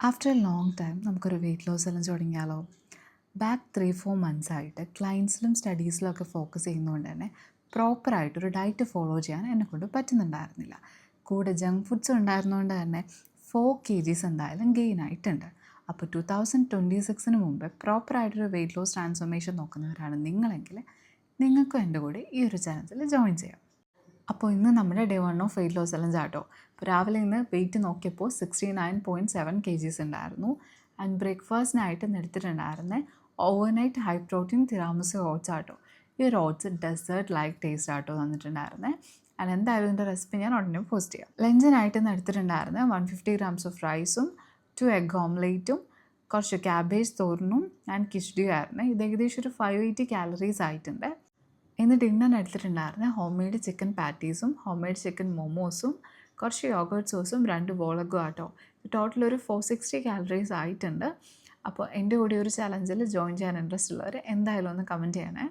After A long time നമുക്കൊരു wait loss challenge തുടങ്ങിയാലോ? Back 3-4 months ആയിട്ട് ക്ലയൻസിലും സ്റ്റഡീസിലും ഒക്കെ ഫോക്കസ് ചെയ്യുന്നതുകൊണ്ട് തന്നെ പ്രോപ്പറായിട്ടൊരു ഡയറ്റ് ഫോളോ ചെയ്യാൻ എന്നെക്കൊണ്ട് പറ്റുന്നുണ്ടായിരുന്നില്ല. കൂടെ ജങ്ക് ഫുഡ്സ് ഉണ്ടായിരുന്നതുകൊണ്ട് തന്നെ 4 kgs എന്തായാലും ഗെയിൻ ആയിട്ടുണ്ട്. അപ്പോൾ 2026 മുമ്പ് പ്രോപ്പറായിട്ടൊരു വെയിറ്റ് ലോസ് ട്രാൻസ്ഫോർമേഷൻ നോക്കുന്നവരാണ് നിങ്ങളെങ്കിൽ നിങ്ങൾക്കും എൻ്റെ കൂടെ ഈ ഒരു ചലഞ്ചിൽ ജോയിൻ ചെയ്യാം. അപ്പോൾ ഇന്ന് നമ്മുടെ day 1 of weight loss challenge ആട്ടോ. അപ്പോൾ രാവിലെ ഇന്ന് വെയിറ്റ് നോക്കിയപ്പോൾ 69.7 kgs ഉണ്ടായിരുന്നു. ആൻഡ് ബ്രേക്ക്ഫാസ്റ്റിനായിട്ട് എടുത്തിട്ടുണ്ടായിരുന്നത് overnight high protein tiramisu oats ആട്ടോ. ഈ ഒരു ഓട്സ് ഡെസേർട്ട് ലൈക്ക് ടേസ്റ്റ് ആട്ടോ തന്നിട്ടുണ്ടായിരുന്നത്. ആൻഡ് എന്തായാലും ഇതിൻ്റെ റെസിപ്പി ഞാൻ ഉടനെ പോസ്റ്റ് ചെയ്യാം. ലഞ്ചിനായിട്ട് എടുത്തിട്ടുണ്ടായിരുന്നത് 150 grams ഓഫ് റൈസും 2 എഗ് ഓംലേറ്റും കുറച്ച് ക്യാബേജ് തോരനും ആൻഡ് കിച്ചടിയും ആയിരുന്നു. ഇത് ഏകദേശം ഒരു 580 calories ആയിട്ടുണ്ട്. ഇന്ന് ഡിന്നറിന് എടുത്തിട്ടുണ്ടായിരുന്ന ഹോം മെയ്ഡ് ചിക്കൻ പാറ്റീസും ഹോം മെയ്ഡ് ചിക്കൻ മൊമോസും കുറച്ച് യോഗേർട്ട് സോസും 2 ബോളഗും ആട്ടോ. ടോട്ടൽ ഒരു 460 calories ആയിട്ടുണ്ട്. അപ്പോൾ എൻ്റെ കൂടെ ഒരു ചലഞ്ചിൽ ജോയിൻ ചെയ്യാൻ ഇൻട്രസ്റ്റ് ഉള്ളവർ എന്തായാലും ഒന്ന് കമൻറ്റ് ചെയ്യണേ.